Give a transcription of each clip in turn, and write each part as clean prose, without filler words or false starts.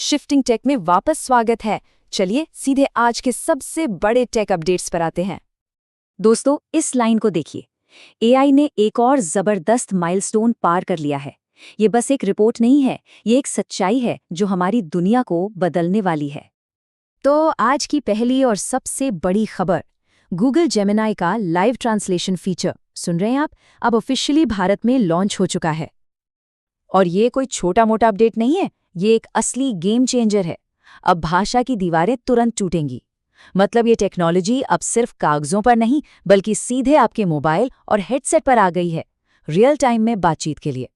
Shifting take में वापस स्वागत है। चलिए सीधे आज के सबसे बड़े टेक अपडेट्स पर आते हैं। दोस्तों, इस लाइन को देखिए। एआई ने एक और जबरदस्त माइलस्टोन पार कर लिया है। ये बस एक रिपोर्ट नहीं है, ये एक सच्चाई है जो हमारी दुनिया को बदलने वाली है। तो आज की पहली और सबसे बड़ी खबर, गूगल जेमिनाई का लाइव ट्रांसलेशन फीचर, सुन रहे हैं आप, अब ऑफिशियली भारत में लॉन्च हो चुका है। और ये कोई छोटा मोटा अपडेट नहीं है, ये एक असली गेम चेंजर है। अब भाषा की दीवारें तुरंत टूटेंगी। मतलब ये टेक्नोलॉजी अब सिर्फ कागजों पर नहीं बल्कि सीधे आपके मोबाइल और हेडसेट पर आ गई है, रियल टाइम में बातचीत के लिए।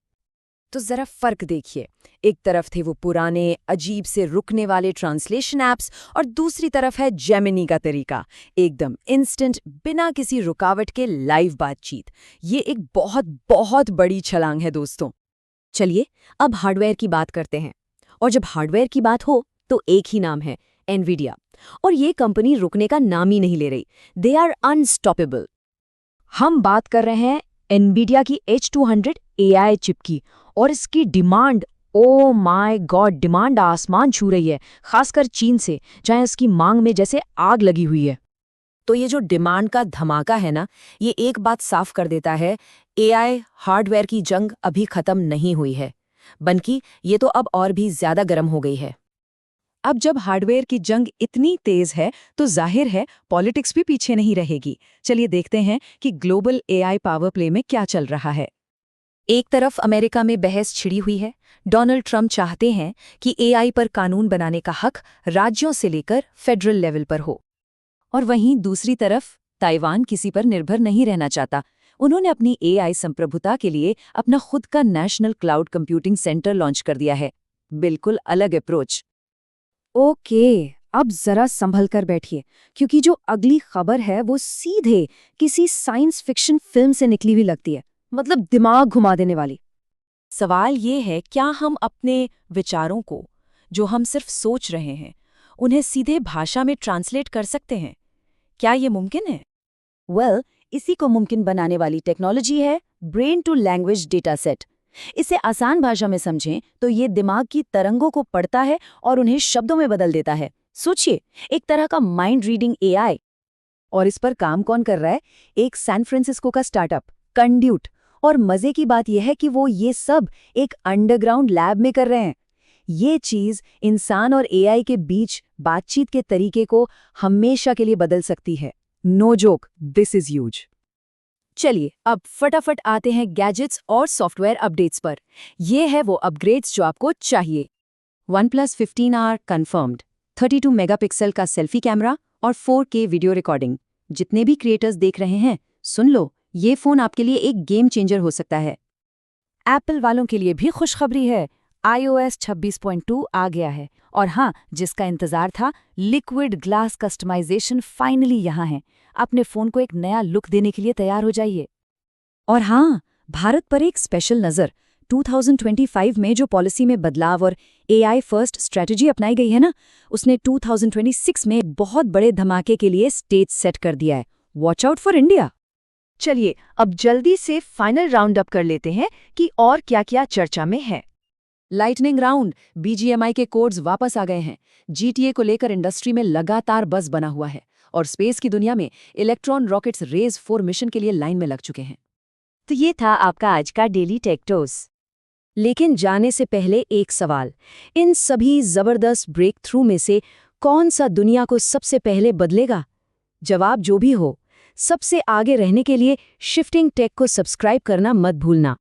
तो जरा फर्क देखिए, एक तरफ थे वो पुराने अजीब से रुकने वाले ट्रांसलेशन ऐप्स और दूसरी तरफ है जेमिनी का तरीका, एकदम इंस्टेंट, बिना किसी रुकावट के लाइव बातचीत। ये एक बहुत बहुत बड़ी छलांग है दोस्तों। चलिए अब हार्डवेयर की बात करते हैं। और जब हार्डवेयर की बात हो तो एक ही नाम है, एनवीडिया। और ये कंपनी रुकने का नाम ही नहीं ले रही। They are unstoppable. हम बात कर रहे हैं एनवीडिया की H200 AI चिप की, और इसकी demand, oh my God, demand आसमान छू रही है, खासकर चीन से, जहां इसकी मांग में जैसे आग लगी हुई है। तो ये जो डिमांड का धमाका है ना, ये एक बात साफ कर देता है, AI हार्डवेयर की जंग अभी खत्म नहीं हुई है, बल्कि ये तो अब और भी ज्यादा गर्म हो गई है। अब जब हार्डवेयर की जंग इतनी तेज है तो जाहिर है पॉलिटिक्स भी पीछे नहीं रहेगी। चलिए देखते हैं कि ग्लोबल AI पावर प्ले में क्या चल रहा है। एक तरफ अमेरिका में बहस छिड़ी हुई है। डोनाल्ड ट्रंप चाहते हैं कि AI पर कानून बनाने का हक राज्यों से लेकर फेडरल लेवल पर हो। और वहीं दूसरी तरफ ताइवान किसी पर निर्भर नहीं रहना चाहता। उन्होंने अपनी AI संप्रभुता के लिए अपना खुद का national cloud computing centre launch कर दिया है। बिल्कुल अलग अप्रोच। ओके, अब जरा संभल कर बैठिए, क्योंकि जो अगली खबर है वो सीधे किसी साइंस फिक्शन फिल्म से निकली हुई लगती है, मतलब दिमाग घुमा देने वाली। सवाल ये है, क्या हम अपने विचारों को, जो हम सिर्फ सोच रहे हैं, उन्हें सीधे भाषा में ट्रांसलेट कर सकते हैं? क्या ये मुमकिन है? वेल, इसी को मुमकिन बनाने वाली टेक्नोलॉजी है brain to language data set. इसे आसान भाषा में समझें तो ये दिमाग की तरंगों को पढ़ता है और उन्हें शब्दों में बदल देता है। सोचिए, एक तरह का माइंड रीडिंग AI। और इस पर काम कौन कर रहा है? एक सैन फ्रांसिस्को का स्टार्टअप, कंड्यूट। और मजे की बात यह है कि वो ये सब एक अंडरग्राउंड लैब में कर रहे हैं। ये चीज इंसान और AI के बीच बातचीत के तरीके को हमेशा के लिए बदल सकती है। No joke, this is huge. चलिए अब फटाफट आते हैं गैजेट्स और सॉफ्टवेयर अपडेट्स पर। ये है वो अपग्रेड्स जो आपको चाहिए। OnePlus 15R कंफर्म्ड, 32 मेगापिक्सल का सेल्फी कैमरा और 4K वीडियो रिकॉर्डिंग। जितने भी क्रिएटर्स देख रहे हैं, सुन लो, ये फोन आपके लिए एक गेम चेंजर हो सकता है। एप्पल वालों के लिए भी खुशखबरी है, iOS 26.2 आ गया है। और हाँ, जिसका इंतजार था, लिक्विड ग्लास कस्टमाइजेशन फाइनली यहाँ है। अपने फोन को एक नया लुक देने के लिए तैयार हो जाइए। और हाँ, भारत पर एक स्पेशल नज़र। 2025 में जो पॉलिसी में बदलाव और AI फर्स्ट स्ट्रेटजी अपनाई गई है ना, उसने 2026 में बहुत बड़े धमाके के लिए स्टेज सेट कर दिया है। Watch out for India. चलिए अब जल्दी से फाइनल राउंड अप कर लेते हैं कि और क्या-क्या चर्चा में है। लाइटनिंग राउंड, BGMI के कोड्स वापस आ गए हैं। GTA को लेकर इंडस्ट्री में लगातार बज़ बना हुआ है, और स्पेस की दुनिया में इलेक्ट्रॉन रॉकेट्स रेज 4 मिशन के लिए लाइन में लग चुके हैं। तो ये था आपका आज का डेली टेक टोस। लेकिन जाने से पहले एक सवाल, इन सभी जबरदस्त ब्रेक थ्रू में से कौन सा दुनिया को सबसे पहले बदलेगा? जवाब जो भी हो, सबसे आगे रहने के लिए शिफ्टिंग टेक को सब्सक्राइब करना मत भूलना।